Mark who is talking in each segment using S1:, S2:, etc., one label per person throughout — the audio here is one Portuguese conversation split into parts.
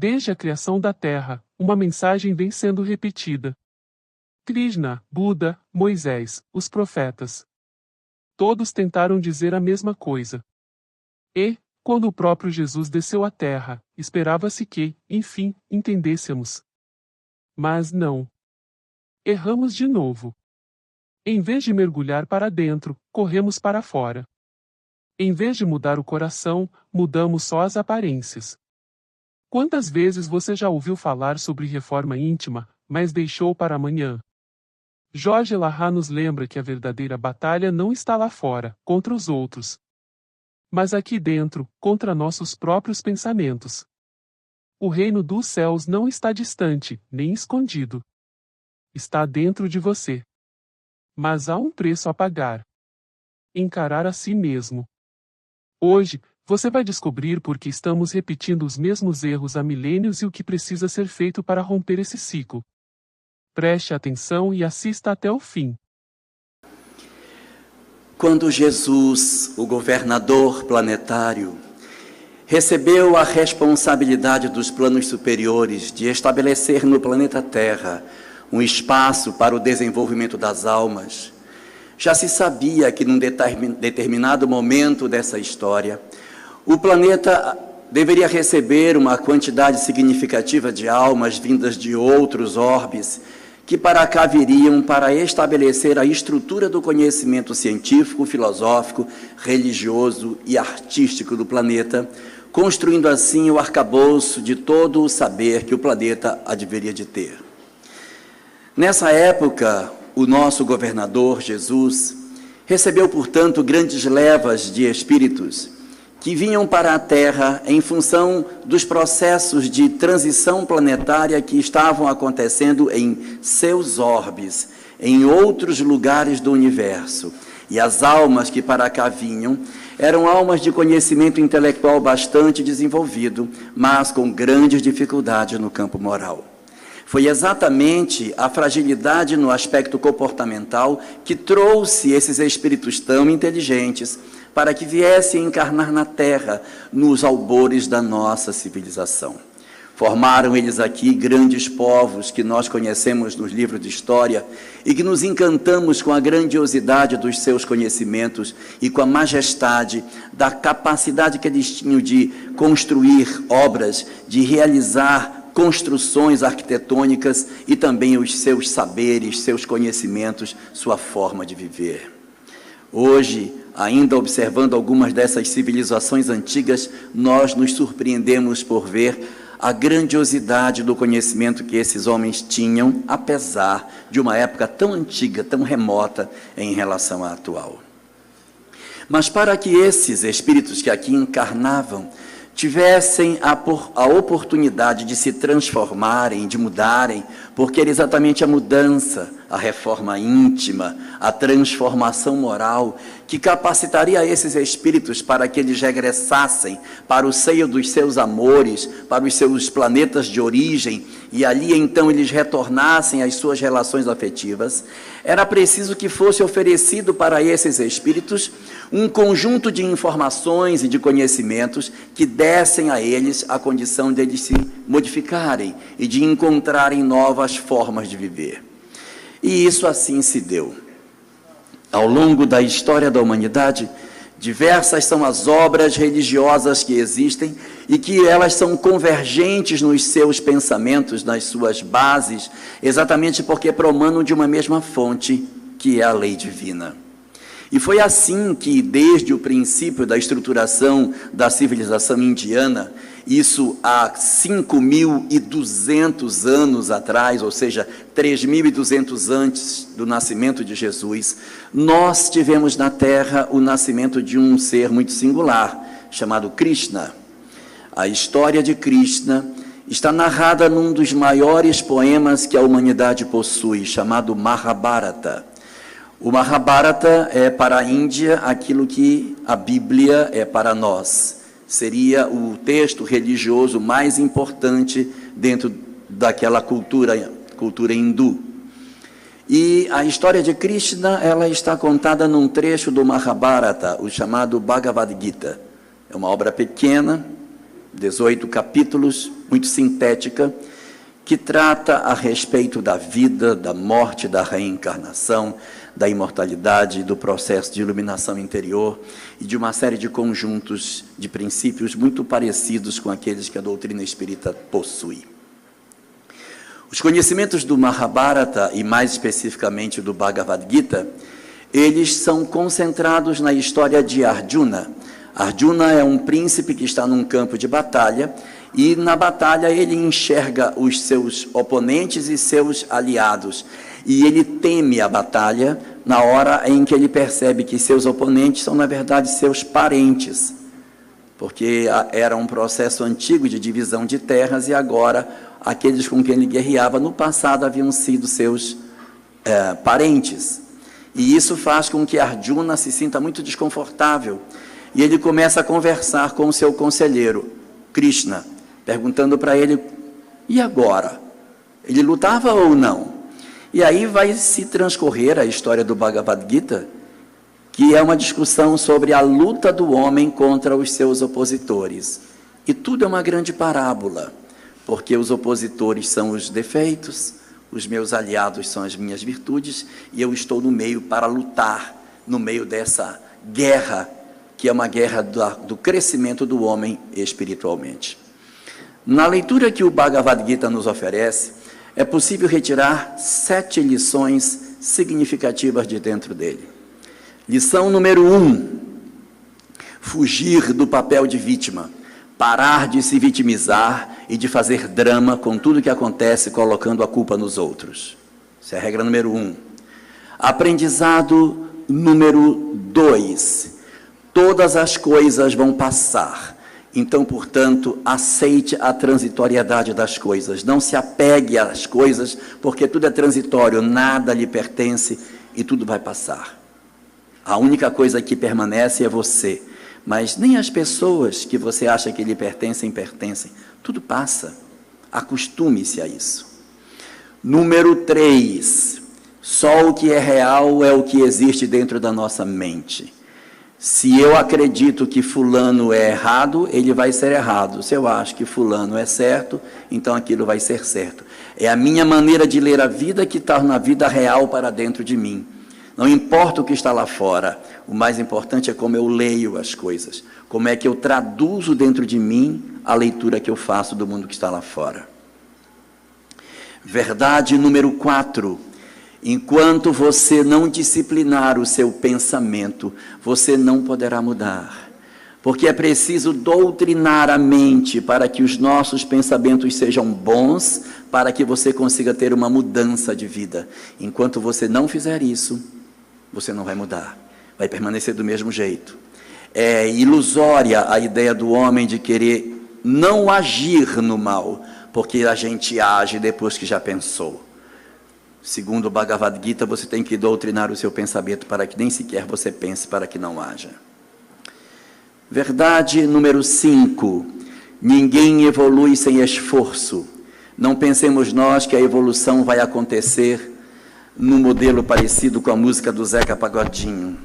S1: Desde a criação da Terra, uma mensagem vem sendo repetida. Krishna, Buda, Moisés, os profetas. Todos tentaram dizer a mesma coisa. E, quando o próprio Jesus desceu à Terra, esperava-se que, enfim, entendêssemos. Mas não. Erramos de novo. Em vez de mergulhar para dentro, corremos para fora. Em vez de mudar o coração, mudamos só as aparências. Quantas vezes você já ouviu falar sobre reforma íntima, mas deixou para amanhã? Jorge Larra nos lembra que a verdadeira batalha não está lá fora, contra os outros, mas aqui dentro, contra nossos próprios pensamentos. O reino dos céus não está distante, nem escondido. Está dentro de você. Mas há um preço a pagar. Encarar a si mesmo. Hoje, você vai descobrir por que estamos repetindo os mesmos erros há milênios e o que precisa ser feito para romper esse ciclo. Preste atenção e assista até o fim.
S2: Quando Jesus, o governador planetário, recebeu a responsabilidade dos planos superiores de estabelecer no planeta Terra um espaço para o desenvolvimento das almas, já se sabia que num determinado momento dessa história, o planeta deveria receber uma quantidade significativa de almas vindas de outros orbes, que para cá viriam para estabelecer a estrutura do conhecimento científico, filosófico, religioso e artístico do planeta, construindo assim o arcabouço de todo o saber que o planeta haveria de ter. Nessa época, o nosso governador, Jesus, recebeu, portanto, grandes levas de espíritos que vinham para a Terra em função dos processos de transição planetária que estavam acontecendo em seus orbes, em outros lugares do universo. E as almas que para cá vinham eram almas de conhecimento intelectual bastante desenvolvido, mas com grandes dificuldades no campo moral. Foi exatamente a fragilidade no aspecto comportamental que trouxe esses espíritos tão inteligentes para que viessem encarnar na Terra, nos albores da nossa civilização. Formaram eles aqui grandes povos que nós conhecemos nos livros de história e que nos encantamos com a grandiosidade dos seus conhecimentos e com a majestade da capacidade que eles tinham de construir obras, de realizar construções arquitetônicas e também os seus saberes, seus conhecimentos, sua forma de viver. Hoje, ainda observando algumas dessas civilizações antigas, nós nos surpreendemos por ver a grandiosidade do conhecimento que esses homens tinham, apesar de uma época tão antiga, tão remota em relação à atual. Mas para que esses espíritos que aqui encarnavam tivessem a oportunidade de se transformarem, de mudarem, porque era exatamente a mudança, a reforma íntima, a transformação moral, que capacitaria esses espíritos para que eles regressassem para o seio dos seus amores, para os seus planetas de origem, e ali então eles retornassem às suas relações afetivas. Era preciso que fosse oferecido para esses espíritos um conjunto de informações e de conhecimentos que dessem a eles a condição de eles se modificarem e de encontrarem novas formas de viver. E isso assim se deu. Ao longo da história da humanidade, diversas são as obras religiosas que existem e que elas são convergentes nos seus pensamentos, nas suas bases, exatamente porque promanam de uma mesma fonte, que é a lei divina. E foi assim que, desde o princípio da estruturação da civilização indiana, isso há 5.200 anos atrás, ou seja, 3.200 antes do nascimento de Jesus, nós tivemos na Terra o nascimento de um ser muito singular, chamado Krishna. A história de Krishna está narrada num dos maiores poemas que a humanidade possui, chamado Mahabharata. O Mahabharata é para a Índia aquilo que a Bíblia é para nós. Seria o texto religioso mais importante dentro daquela cultura hindu. E a história de Krishna, ela está contada num trecho do Mahabharata, o chamado Bhagavad Gita. É uma obra pequena, 18 capítulos, muito sintética, que trata a respeito da vida, da morte, da reencarnação, da imortalidade, do processo de iluminação interior e de uma série de conjuntos de princípios muito parecidos com aqueles que a doutrina espírita possui. Os conhecimentos do Mahabharata, e mais especificamente do Bhagavad Gita, eles são concentrados na história de Arjuna. Arjuna é um príncipe que está num campo de batalha, e na batalha ele enxerga os seus oponentes e seus aliados, e ele teme a batalha na hora em que ele percebe que seus oponentes são, na verdade, seus parentes, porque era um processo antigo de divisão de terras, e agora aqueles com quem ele guerreava no passado haviam sido seus parentes. E isso faz com que Arjuna se sinta muito desconfortável. E ele começa a conversar com o seu conselheiro, Krishna, perguntando para ele, e agora? Ele lutava ou não? E aí vai se transcorrer a história do Bhagavad Gita, que é uma discussão sobre a luta do homem contra os seus opositores. E tudo é uma grande parábola, porque os opositores são os defeitos, os meus aliados são as minhas virtudes, e eu estou no meio para lutar, no meio dessa guerra, que é uma guerra do crescimento do homem espiritualmente. Na leitura que o Bhagavad Gita nos oferece, é possível retirar 7 lições significativas de dentro dele. Lição número 1, fugir do papel de vítima, parar de se vitimizar e de fazer drama com tudo que acontece colocando a culpa nos outros. Essa é a regra número 1. Aprendizado número 2, todas as coisas vão passar. Então, portanto, aceite a transitoriedade das coisas. Não se apegue às coisas, porque tudo é transitório, nada lhe pertence e tudo vai passar. A única coisa que permanece é você. Mas nem as pessoas que você acha que lhe pertencem. Tudo passa. Acostume-se a isso. Número 3. Só o que é real é o que existe dentro da nossa mente. Se eu acredito que fulano é errado, ele vai ser errado. Se eu acho que fulano é certo, então aquilo vai ser certo. É a minha maneira de ler a vida que torna a vida real para dentro de mim. Não importa o que está lá fora, o mais importante é como eu leio as coisas, como é que eu traduzo dentro de mim a leitura que eu faço do mundo que está lá fora. Verdade número 4. Enquanto você não disciplinar o seu pensamento, você não poderá mudar. Porque é preciso doutrinar a mente para que os nossos pensamentos sejam bons, para que você consiga ter uma mudança de vida. Enquanto você não fizer isso, você não vai mudar, vai permanecer do mesmo jeito. É ilusória a ideia do homem de querer não agir no mal, porque a gente age depois que já pensou. Segundo o Bhagavad Gita, você tem que doutrinar o seu pensamento para que nem sequer você pense, para que não haja. Verdade número 5. Ninguém evolui sem esforço. Não pensemos nós que a evolução vai acontecer num modelo parecido com a música do Zeca Pagodinho.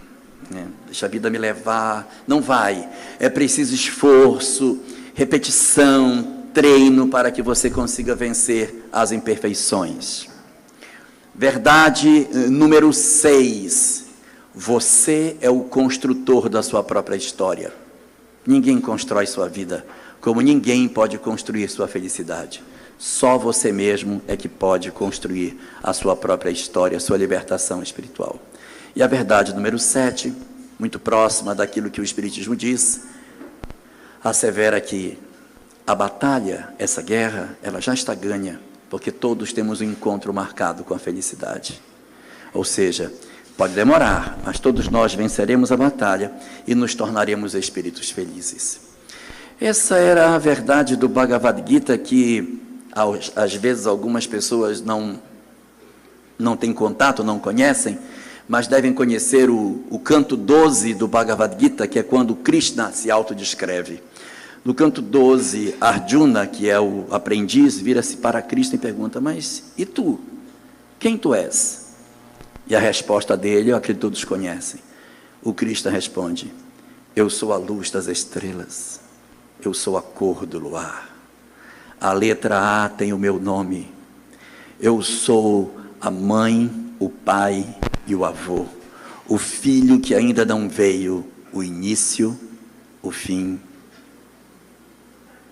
S2: Deixa a vida me levar. Não vai. É preciso esforço, repetição, treino para que você consiga vencer as imperfeições. Verdade número 6. Você é o construtor da sua própria história. Ninguém constrói sua vida, como ninguém pode construir sua felicidade. Só você mesmo é que pode construir a sua própria história, a sua libertação espiritual. E a verdade número 7, muito próxima daquilo que o Espiritismo diz, assevera que a batalha, essa guerra, ela já está ganha, porque todos temos um encontro marcado com a felicidade. Ou seja, pode demorar, mas todos nós venceremos a batalha e nos tornaremos espíritos felizes. Essa era a verdade do Bhagavad Gita, que às vezes algumas pessoas não têm contato, não conhecem, mas devem conhecer o canto 12 do Bhagavad Gita, que é quando Krishna se autodescreve. No canto 12, Arjuna, que é o aprendiz, vira-se para Krishna e pergunta, mas e tu? Quem tu és? E a resposta dele, eu acredito que todos conhecem. O Krishna responde, eu sou a luz das estrelas. eu sou a cor do luar. A letra A tem o meu nome. Eu sou a mãe, o pai e o avô. O filho que ainda não veio, o início, o fim.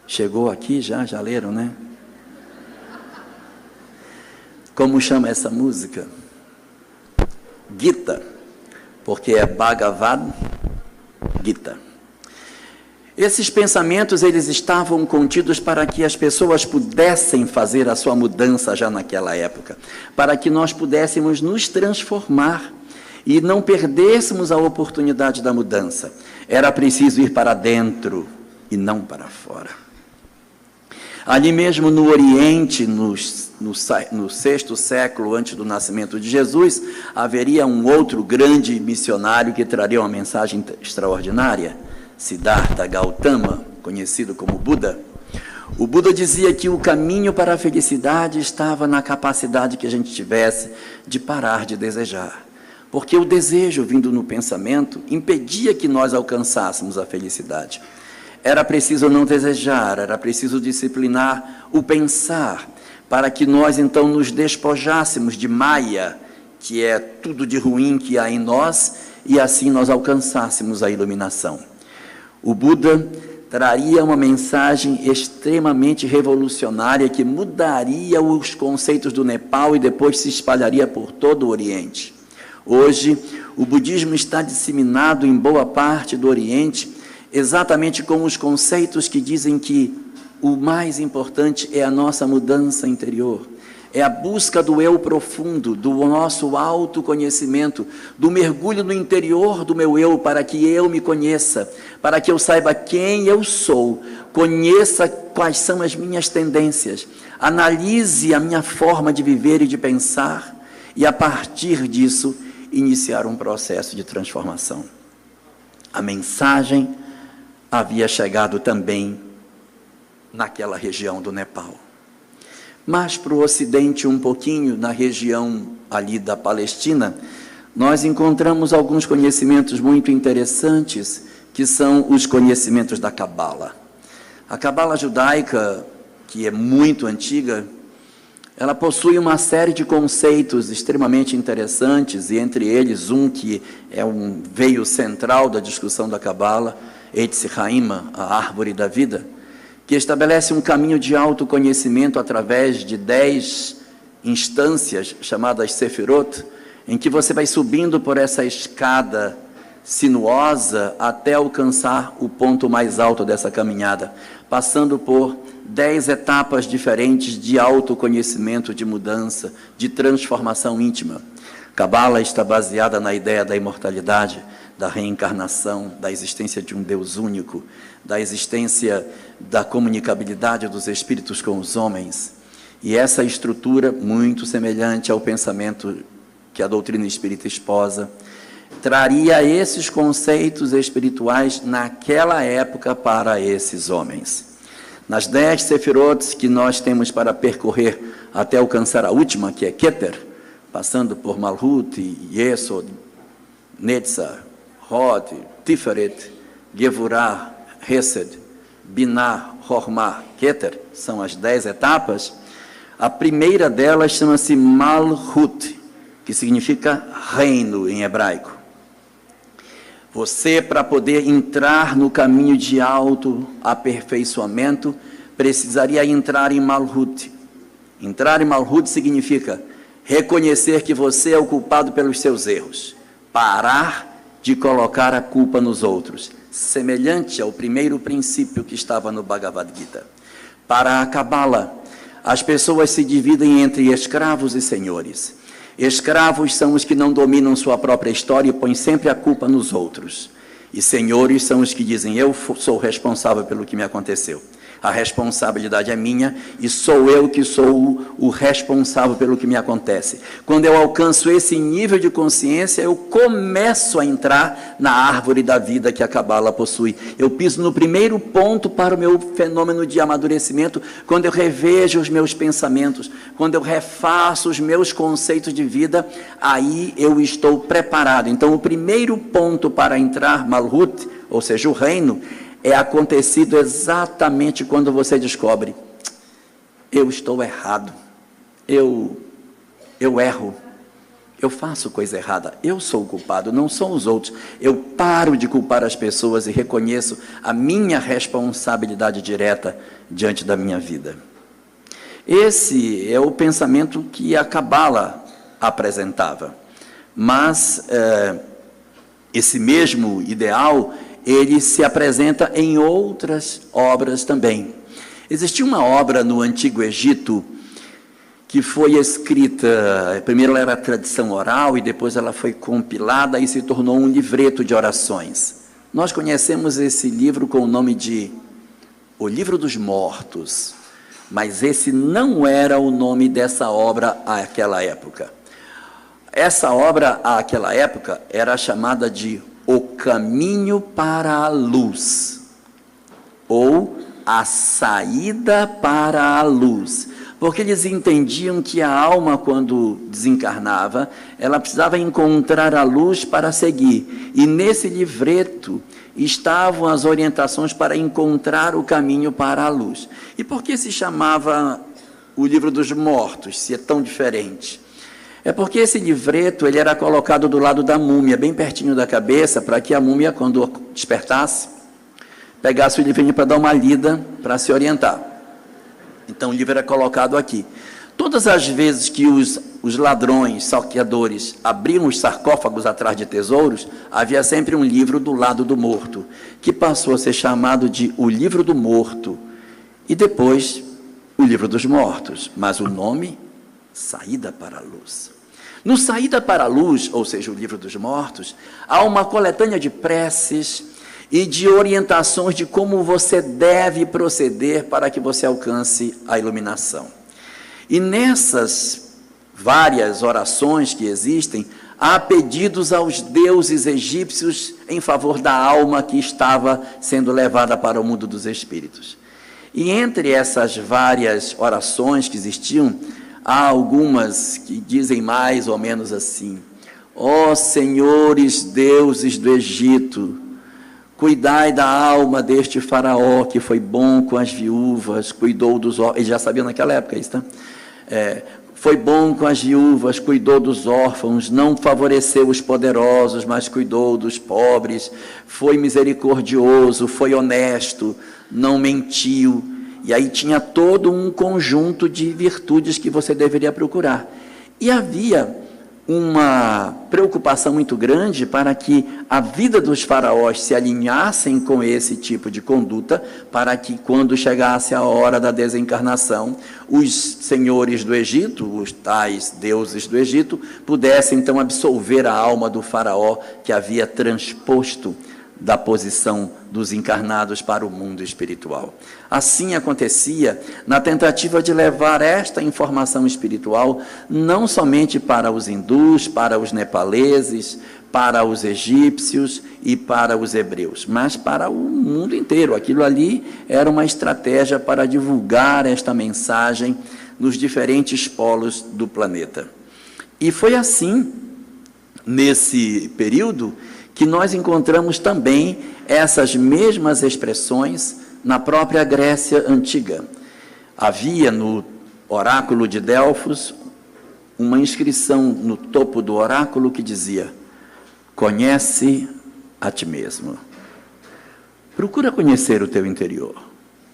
S2: Chegou aqui já leram, né? Como chama essa música? Gita, porque é Bhagavad Gita. Esses pensamentos, eles estavam contidos para que as pessoas pudessem fazer a sua mudança já naquela época, para que nós pudéssemos nos transformar e não perdêssemos a oportunidade da mudança. Era preciso ir para dentro e não para fora. Ali mesmo no Oriente, no 6º século antes do nascimento de Jesus, haveria um outro grande missionário que traria uma mensagem extraordinária, Siddhartha Gautama, conhecido como Buda. O Buda dizia que o caminho para a felicidade estava na capacidade que a gente tivesse de parar de desejar. Porque o desejo vindo no pensamento impedia que nós alcançássemos a felicidade. Era preciso não desejar, era preciso disciplinar o pensar, para que nós então nos despojássemos de Maya, que é tudo de ruim que há em nós, e assim nós alcançássemos a iluminação. O Buda traria uma mensagem extremamente revolucionária que mudaria os conceitos do Nepal e depois se espalharia por todo o Oriente. Hoje, o budismo está disseminado em boa parte do Oriente, exatamente com os conceitos que dizem que o mais importante é a nossa mudança interior, é a busca do eu profundo, do nosso autoconhecimento, do mergulho no interior do meu eu, para que eu me conheça, para que eu saiba quem eu sou, conheça quais são as minhas tendências, analise a minha forma de viver e de pensar, e a partir disso, iniciar um processo de transformação. A mensagem havia chegado também naquela região do Nepal. Mas para o Ocidente, um pouquinho, na região ali da Palestina, nós encontramos alguns conhecimentos muito interessantes, que são os conhecimentos da Cabala. A Cabala judaica, que é muito antiga, ela possui uma série de conceitos extremamente interessantes, e entre eles um que é um veio central da discussão da Cabala, Eitz Haim, a árvore da vida, que estabelece um caminho de autoconhecimento através de 10 instâncias, chamadas Sefirot, em que você vai subindo por essa escada sinuosa até alcançar o ponto mais alto dessa caminhada, passando por 10 etapas diferentes de autoconhecimento, de mudança, de transformação íntima. Cabala está baseada na ideia da imortalidade, da reencarnação, da existência de um Deus único, da existência da comunicabilidade dos espíritos com os homens. E essa estrutura, muito semelhante ao pensamento que a doutrina espírita esposa, traria esses conceitos espirituais naquela época para esses homens. Nas 10 Sefirot que nós temos para percorrer até alcançar a última, que é Keter, passando por Malhut, Yesod, Netzah, Hod, Tiferet, Gevurah, Hesed, Binah, Hormah, Keter, são as 10 etapas. A primeira delas chama-se Malhut, que significa reino em hebraico. Você, para poder entrar no caminho de autoaperfeiçoamento, precisaria entrar em Malhut. Entrar em Malhut significa reconhecer que você é o culpado pelos seus erros, parar de colocar a culpa nos outros, semelhante ao primeiro princípio que estava no Bhagavad Gita. Para a Cabala, as pessoas se dividem entre escravos e senhores. Escravos são os que não dominam sua própria história e põem sempre a culpa nos outros. E senhores são os que dizem, eu sou responsável pelo que me aconteceu. A responsabilidade é minha e sou eu que sou o responsável pelo que me acontece. Quando eu alcanço esse nível de consciência, eu começo a entrar na árvore da vida que a Cabala possui. Eu piso no primeiro ponto para o meu fenômeno de amadurecimento, quando eu revejo os meus pensamentos, quando eu refaço os meus conceitos de vida, aí eu estou preparado. Então, o primeiro ponto para entrar Malhut, ou seja, o reino, é acontecido exatamente quando você descobre: eu estou errado, eu erro, eu faço coisa errada, eu sou o culpado, não são os outros. Eu paro de culpar as pessoas e reconheço a minha responsabilidade direta diante da minha vida. Esse é o pensamento que a Cabala apresentava. Mas esse mesmo ideal, ele se apresenta em outras obras também. Existia uma obra no Antigo Egito que foi escrita, primeiro ela era tradição oral e depois ela foi compilada e se tornou um livreto de orações. Nós conhecemos esse livro com o nome de O Livro dos Mortos, mas esse não era o nome dessa obra àquela época. Essa obra àquela época era chamada de O Caminho para a Luz, ou A Saída para a Luz, porque eles entendiam que a alma, quando desencarnava, ela precisava encontrar a luz para seguir. E nesse livreto estavam as orientações para encontrar o caminho para a luz. E por que se chamava o Livro dos Mortos, se é tão diferente? É porque esse livreto ele era colocado do lado da múmia, bem pertinho da cabeça, para que a múmia, quando despertasse, pegasse o livrinho para dar uma lida, para se orientar. Então o livro era colocado aqui. Todas as vezes que os ladrões, saqueadores, abriam os sarcófagos atrás de tesouros, havia sempre um livro do lado do morto, que passou a ser chamado de o Livro do Morto, e depois o Livro dos Mortos, mas o nome, Saída para a Luz. No Saída para a Luz, ou seja, o Livro dos Mortos, há uma coletânea de preces e de orientações de como você deve proceder para que você alcance a iluminação. E nessas várias orações que existem, há pedidos aos deuses egípcios em favor da alma que estava sendo levada para o mundo dos espíritos. E entre essas várias orações que existiam, há algumas que dizem mais ou menos assim: ó senhores deuses do Egito, cuidai da alma deste faraó que foi bom com as viúvas, cuidou dos órfãos. Eles já sabiam naquela época isso, tá? Foi bom com as viúvas, cuidou dos órfãos, não favoreceu os poderosos, mas cuidou dos pobres, foi misericordioso, foi honesto, não mentiu. E aí tinha todo um conjunto de virtudes que você deveria procurar. E havia uma preocupação muito grande para que a vida dos faraós se alinhassem com esse tipo de conduta, para que quando chegasse a hora da desencarnação, os senhores do Egito, os tais deuses do Egito, pudessem então absolver a alma do faraó que havia transposto da posição dos encarnados para o mundo espiritual. Assim acontecia na tentativa de levar esta informação espiritual não somente para os hindus, para os nepaleses, para os egípcios e para os hebreus, mas para o mundo inteiro. Aquilo ali era uma estratégia para divulgar esta mensagem nos diferentes polos do planeta. E foi assim, nesse período, que nós encontramos também essas mesmas expressões na própria Grécia Antiga. Havia no oráculo de Delfos uma inscrição no topo do oráculo que dizia: conhece a ti mesmo. Procura conhecer o teu interior,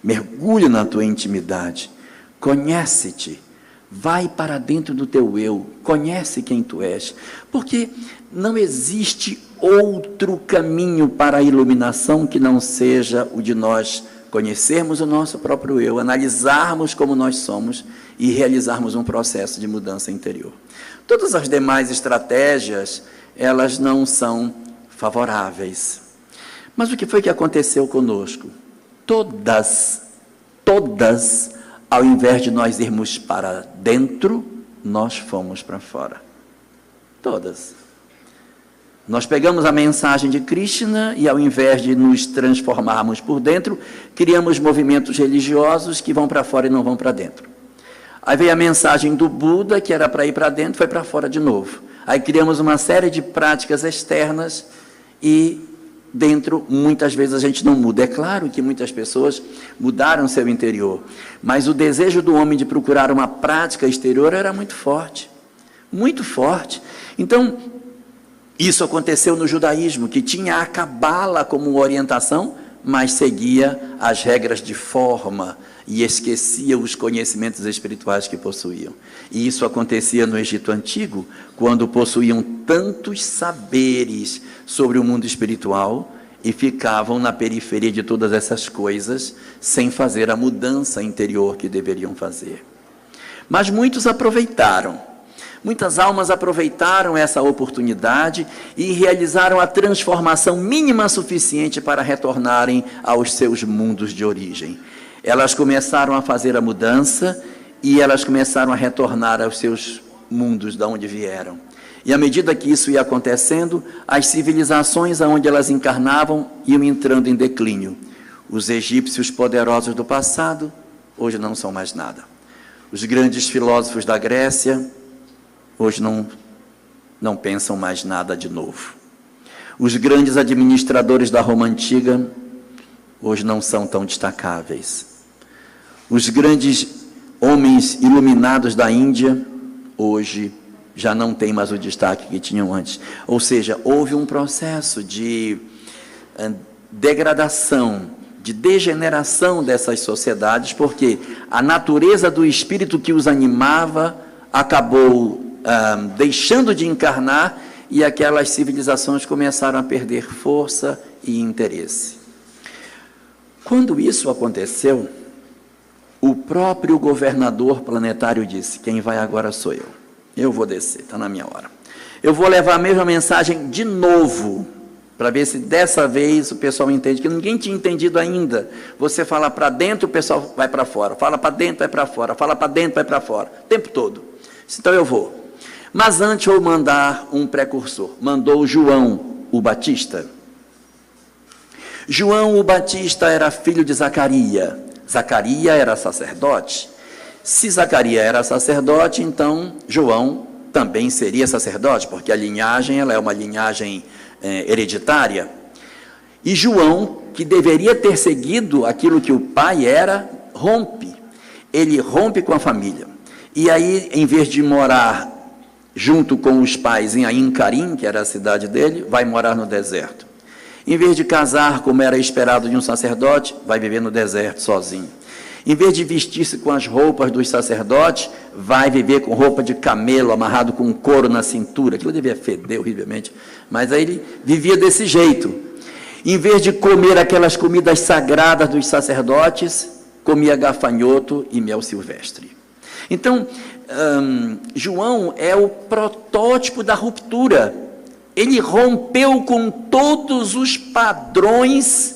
S2: mergulha na tua intimidade, conhece-te, vai para dentro do teu eu, conhece quem tu és, porque não existe outro caminho para a iluminação que não seja o de nós conhecermos o nosso próprio eu, analisarmos como nós somos e realizarmos um processo de mudança interior. Todas as demais estratégias, elas não são favoráveis. Mas o que foi que aconteceu conosco? Todas, ao invés de nós irmos para dentro, nós fomos para fora. Todas. Nós pegamos a mensagem de Krishna e, ao invés de nos transformarmos por dentro, criamos movimentos religiosos que vão para fora e não vão para dentro. Aí veio a mensagem do Buda, que era para ir para dentro, foi para fora de novo. Aí criamos uma série de práticas externas e dentro, muitas vezes a gente não muda. É claro que muitas pessoas mudaram seu interior, mas o desejo do homem de procurar uma prática exterior era muito forte, muito forte. Então, isso aconteceu no judaísmo, que tinha a cabala como orientação, mas seguia as regras de forma e esquecia os conhecimentos espirituais que possuíam. E isso acontecia no Egito Antigo, quando possuíam tantos saberes sobre o mundo espiritual e ficavam na periferia de todas essas coisas, sem fazer a mudança interior que deveriam fazer. Mas muitos aproveitaram. Muitas almas aproveitaram essa oportunidade e realizaram a transformação mínima suficiente para retornarem aos seus mundos de origem. Elas começaram a fazer a mudança e elas começaram a retornar aos seus mundos de onde vieram. E à medida que isso ia acontecendo, as civilizações aonde elas encarnavam iam entrando em declínio. Os egípcios poderosos do passado, hoje não são mais nada. Os grandes filósofos da Grécia, hoje não pensam mais nada de novo. Os grandes administradores da Roma Antiga, hoje não são tão destacáveis. Os grandes homens iluminados da Índia, hoje já não têm mais o destaque que tinham antes. Ou seja, houve um processo de degradação, de degeneração dessas sociedades, porque a natureza do espírito que os animava acabou deixando de encarnar e aquelas civilizações começaram a perder força e interesse. Quando isso aconteceu, o próprio governador planetário disse: quem vai agora sou eu. Eu vou descer, está na minha hora. Eu vou levar a mesma mensagem de novo, para ver se dessa vez o pessoal entende, que ninguém tinha entendido ainda. Você fala para dentro, o pessoal vai para fora. Fala para dentro, vai para fora. Fala para dentro, vai para fora. O tempo todo. Então eu vou. Mas antes eu vou mandar um precursor. Mandou João, o Batista. João, o Batista, era filho de Zacarias. Zacarias era sacerdote. Se Zacarias era sacerdote, então João também seria sacerdote, porque a linhagem ela é uma linhagem hereditária. E João, que deveria ter seguido aquilo que o pai era, rompe. Ele rompe com a família. E aí, em vez de morar junto com os pais em Ain Carim, que era a cidade dele, vai morar no deserto. Em vez de casar, como era esperado de um sacerdote, vai viver no deserto sozinho. Em vez de vestir-se com as roupas dos sacerdotes, vai viver com roupa de camelo, amarrado com um couro na cintura. Aquilo devia feder horrivelmente, mas aí ele vivia desse jeito. Em vez de comer aquelas comidas sagradas dos sacerdotes, comia gafanhoto e mel silvestre. Então, João é o protótipo da ruptura. Ele rompeu com todos os padrões,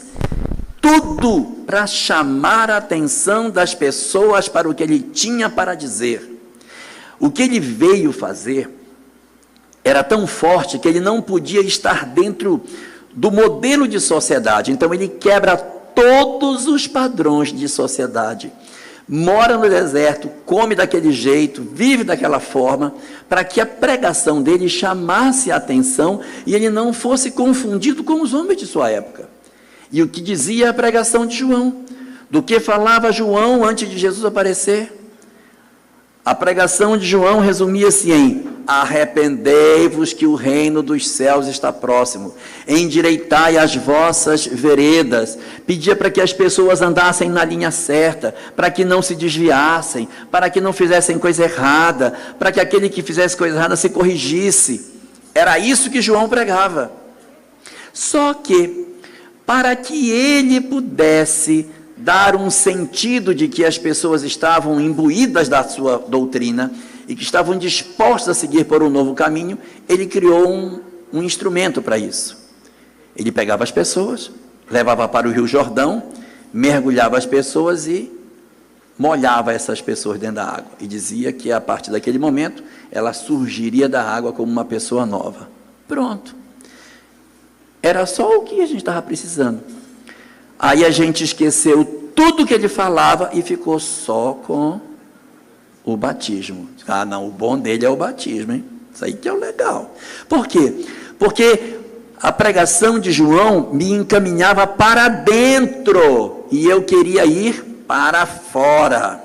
S2: tudo para chamar a atenção das pessoas para o que ele tinha para dizer. O que ele veio fazer era tão forte que ele não podia estar dentro do modelo de sociedade. Então ele quebra todos os padrões de sociedade. Mora no deserto, come daquele jeito, vive daquela forma, para que a pregação dele chamasse a atenção e ele não fosse confundido com os homens de sua época. E o que dizia a pregação de João? Do que falava João antes de Jesus aparecer? A pregação de João resumia-se em: arrependei-vos que o reino dos céus está próximo, endireitai as vossas veredas. Pedia para que as pessoas andassem na linha certa, para que não se desviassem, para que não fizessem coisa errada, para que aquele que fizesse coisa errada se corrigisse. Era isso que João pregava. Só que, para que ele pudesse dar um sentido de que as pessoas estavam imbuídas da sua doutrina e que estavam dispostas a seguir por um novo caminho, ele criou um instrumento para isso. Ele pegava as pessoas, levava para o Rio Jordão, mergulhava as pessoas e molhava essas pessoas dentro da água. E dizia que a partir daquele momento, ela surgiria da água como uma pessoa nova. Pronto. Era só o que a gente estava precisando. Aí a gente esqueceu tudo que ele falava e ficou só com o batismo. Não, o bom dele é o batismo, hein? Isso aí que é o legal. Por quê? Porque a pregação de João me encaminhava para dentro e eu queria ir para fora.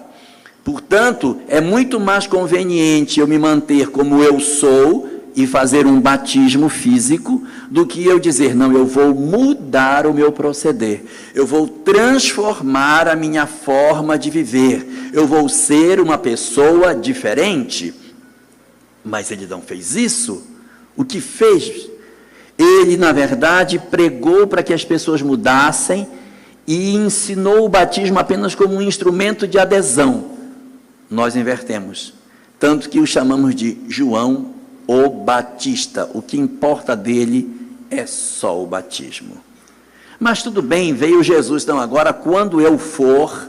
S2: Portanto, é muito mais conveniente eu me manter como eu sou e fazer um batismo físico, do que eu dizer, não, eu vou mudar o meu proceder, eu vou transformar a minha forma de viver, eu vou ser uma pessoa diferente. Mas ele não fez isso. O que fez? Ele, na verdade, pregou para que as pessoas mudassem e ensinou o batismo apenas como um instrumento de adesão. Nós invertemos, tanto que o chamamos de João o Batista. O que importa dele é só o batismo. Mas tudo bem, veio Jesus, então agora quando eu for,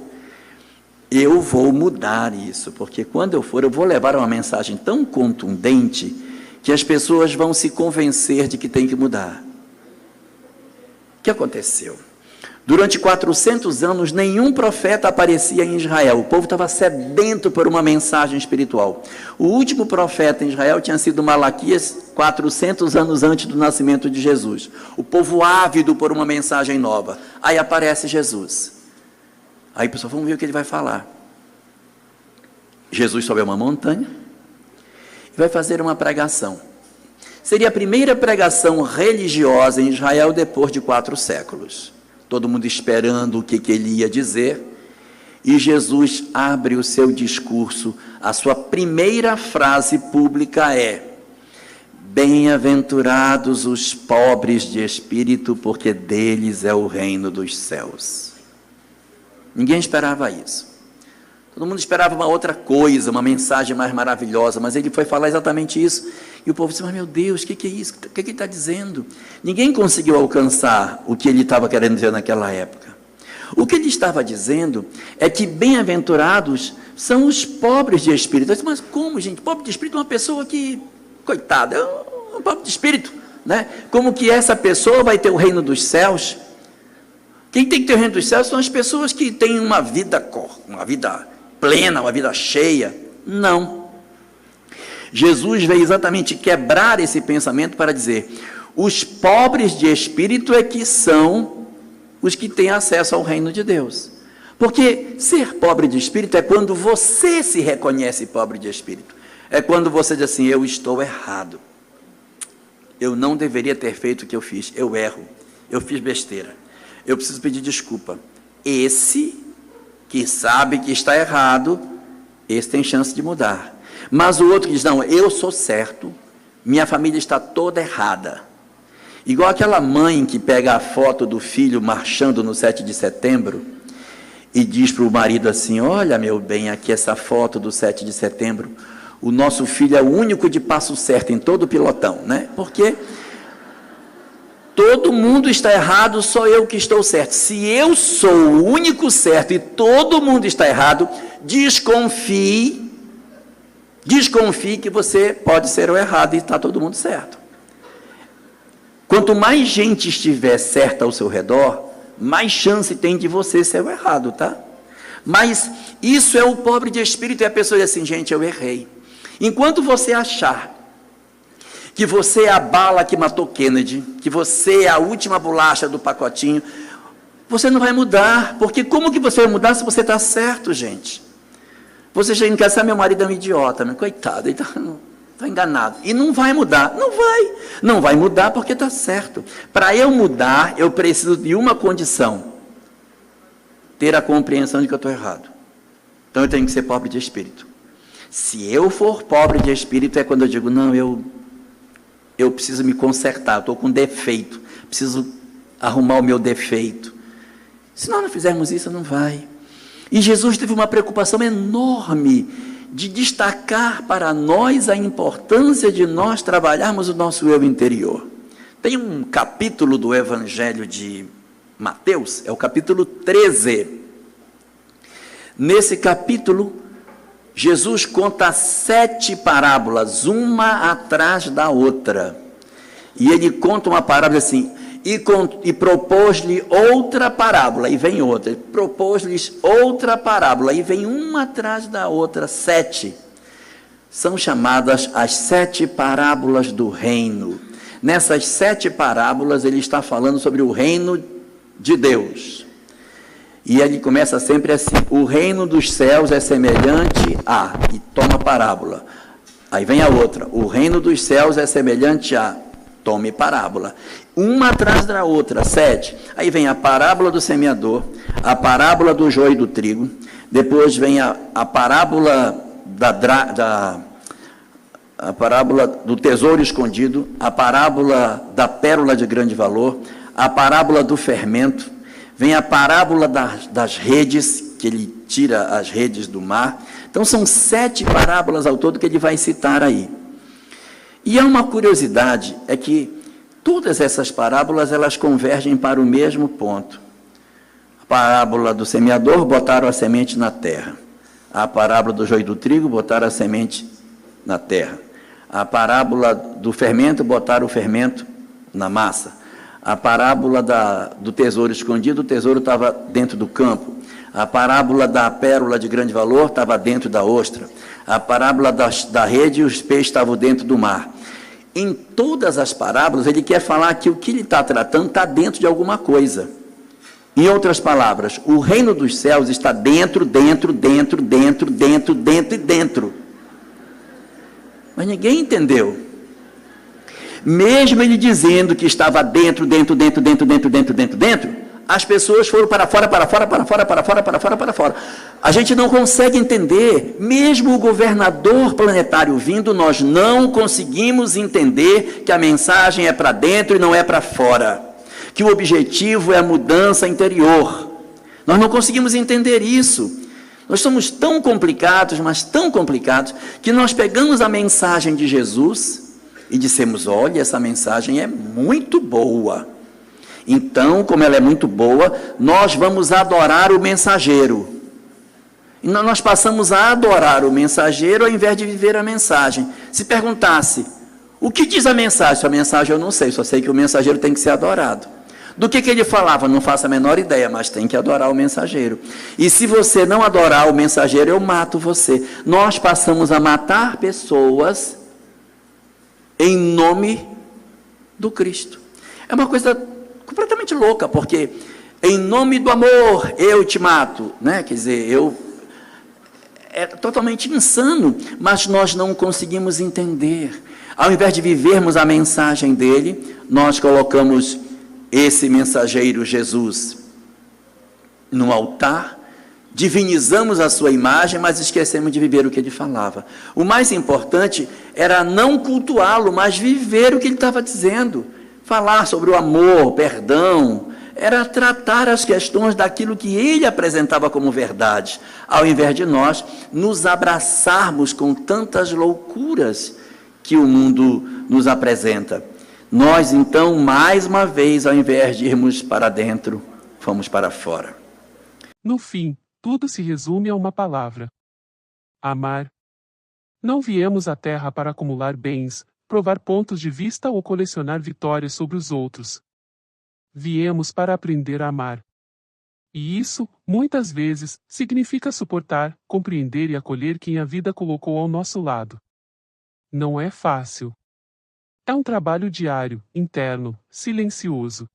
S2: eu vou mudar isso, porque quando eu for, eu vou levar uma mensagem tão contundente, que as pessoas vão se convencer de que tem que mudar. O que aconteceu? Durante 400 anos, nenhum profeta aparecia em Israel. O povo estava sedento por uma mensagem espiritual. O último profeta em Israel tinha sido Malaquias, 400 anos antes do nascimento de Jesus. O povo ávido por uma mensagem nova. Aí aparece Jesus. Aí, pessoal, vamos ver o que ele vai falar. Jesus sobe a uma montanha e vai fazer uma pregação. Seria a primeira pregação religiosa em Israel depois de 4 séculos. Todo mundo esperando o que ele ia dizer, e Jesus abre o seu discurso. A sua primeira frase pública é: bem-aventurados os pobres de espírito, porque deles é o reino dos céus. Ninguém esperava isso. Todo mundo esperava uma outra coisa, uma mensagem mais maravilhosa, mas ele foi falar exatamente isso. E o povo disse, mas meu Deus, o que é isso? O que ele está dizendo? Ninguém conseguiu alcançar o que ele estava querendo dizer naquela época. O que ele estava dizendo é que bem-aventurados são os pobres de espírito. Eu disse, mas como, gente? Pobre de espírito é uma pessoa que, coitada, é um pobre de espírito, né? Como que essa pessoa vai ter o reino dos céus? Quem tem que ter o reino dos céus são as pessoas que têm uma vida plena, uma vida cheia. Não. Jesus veio exatamente quebrar esse pensamento para dizer, os pobres de espírito é que são os que têm acesso ao reino de Deus. Porque ser pobre de espírito é quando você se reconhece pobre de espírito. É quando você diz assim, eu estou errado. Eu não deveria ter feito o que eu fiz. Eu erro. Eu fiz besteira. Eu preciso pedir desculpa. Esse que sabe que está errado, esse tem chance de mudar. Mas o outro que diz, não, eu sou certo, minha família está toda errada. Igual aquela mãe que pega a foto do filho marchando no 7 de setembro e diz para o marido assim, olha meu bem, aqui essa foto do 7 de setembro, o nosso filho é o único de passo certo em todo o pilotão, né? Porque todo mundo está errado, só eu que estou certo. Se eu sou o único certo e todo mundo está errado, desconfie que você pode ser o errado e está todo mundo certo. Quanto mais gente estiver certa ao seu redor, mais chance tem de você ser o errado, tá? Mas isso é o pobre de espírito, e a pessoa diz assim, gente, eu errei. Enquanto você achar que você é a bala que matou Kennedy, que você é a última bolacha do pacotinho, você não vai mudar, porque como que você vai mudar se você está certo, gente? Você chega em casa, meu marido é um idiota, meu coitado, ele está enganado, e não vai mudar, não vai mudar porque está certo. Para eu mudar, eu preciso de uma condição, ter a compreensão de que eu estou errado. Então eu tenho que ser pobre de espírito. Se eu for pobre de espírito, é quando eu digo, não, eu preciso me consertar, estou com defeito, preciso arrumar o meu defeito. Se nós não fizermos isso, não vai. E Jesus teve uma preocupação enorme de destacar para nós a importância de nós trabalharmos o nosso eu interior. Tem um capítulo do Evangelho de Mateus, é o capítulo 13. Nesse capítulo, Jesus conta 7 parábolas, uma atrás da outra. E ele conta uma parábola assim, e propôs-lhe outra parábola, e vem outra. Propôs-lhes outra parábola, e vem uma atrás da outra, 7. São chamadas as 7 parábolas do reino. Nessas 7 parábolas, ele está falando sobre o reino de Deus. E ele começa sempre assim: o reino dos céus é semelhante a... E toma a parábola. Aí vem a outra: o reino dos céus é semelhante a... Tome parábola. Uma atrás da outra, 7. Aí vem a parábola do semeador, a parábola do joio e do trigo. Depois vem a parábola a parábola do tesouro escondido, a parábola da pérola de grande valor, a parábola do fermento, vem a parábola das redes, que ele tira as redes do mar. Então são 7 parábolas ao todo que ele vai citar aí. E há uma curiosidade, é que todas essas parábolas, elas convergem para o mesmo ponto. A parábola do semeador, botaram a semente na terra. A parábola do joio e do trigo, botaram a semente na terra. A parábola do fermento, botaram o fermento na massa. A parábola do tesouro escondido, o tesouro estava dentro do campo. A parábola da pérola de grande valor estava dentro da ostra. A parábola da rede, os peixes estavam dentro do mar. Em todas as parábolas, ele quer falar que o que ele está tratando está dentro de alguma coisa. Em outras palavras, o reino dos céus está dentro. Mas ninguém entendeu. Mesmo ele dizendo que estava dentro, as pessoas foram para fora. A gente não consegue entender. Mesmo o governador planetário vindo, nós não conseguimos entender que a mensagem é para dentro e não é para fora. Que o objetivo é a mudança interior. Nós não conseguimos entender isso. Nós somos tão complicados, mas tão complicados, que nós pegamos a mensagem de Jesus e dissemos: olha, essa mensagem é muito boa. Então, como ela é muito boa, nós vamos adorar o mensageiro. E nós passamos a adorar o mensageiro ao invés de viver a mensagem. Se perguntasse: o que diz a mensagem? A mensagem eu não sei, só sei que o mensageiro tem que ser adorado. Do que ele falava? Não faço a menor ideia, mas tem que adorar o mensageiro. E se você não adorar o mensageiro, eu mato você. Nós passamos a matar pessoas em nome do Cristo. É uma coisa completamente louca, porque em nome do amor eu te mato, né? Quer dizer, é totalmente insano, mas nós não conseguimos entender. Ao invés de vivermos a mensagem dele, nós colocamos esse mensageiro Jesus no altar, divinizamos a sua imagem, mas esquecemos de viver o que ele falava. O mais importante era não cultuá-lo, mas viver o que ele estava dizendo. Falar sobre o amor, perdão, era tratar as questões daquilo que ele apresentava como verdade, ao invés de nós nos abraçarmos com tantas loucuras que o mundo nos apresenta. Nós, então, mais uma vez, ao invés de irmos para dentro, fomos para fora.
S1: No fim, tudo se resume a uma palavra: amar. Não viemos à Terra para acumular bens, provar pontos de vista ou colecionar vitórias sobre os outros. Viemos para aprender a amar. E isso, muitas vezes, significa suportar, compreender e acolher quem a vida colocou ao nosso lado. Não é fácil. É um trabalho diário, interno, silencioso.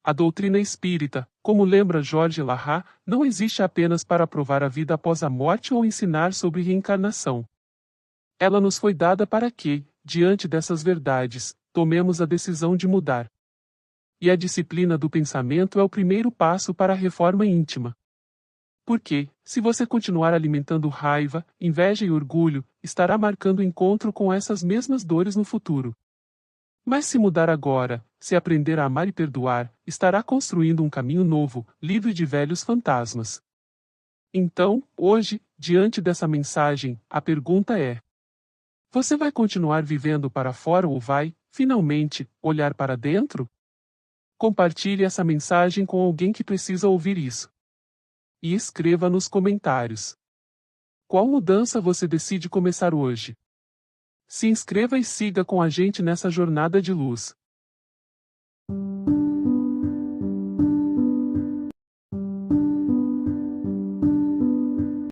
S1: A doutrina espírita, como lembra Jorge Larrat, não existe apenas para provar a vida após a morte ou ensinar sobre reencarnação. Ela nos foi dada para que, diante dessas verdades, tomemos a decisão de mudar. E a disciplina do pensamento é o primeiro passo para a reforma íntima. Porque, se você continuar alimentando raiva, inveja e orgulho, estará marcando o encontro com essas mesmas dores no futuro. Mas se mudar agora, se aprender a amar e perdoar, estará construindo um caminho novo, livre de velhos fantasmas. Então, hoje, diante dessa mensagem, a pergunta é: você vai continuar vivendo para fora ou vai, finalmente, olhar para dentro? Compartilhe essa mensagem com alguém que precisa ouvir isso. E escreva nos comentários: qual mudança você decide começar hoje? Se inscreva e siga com a gente nessa jornada de luz.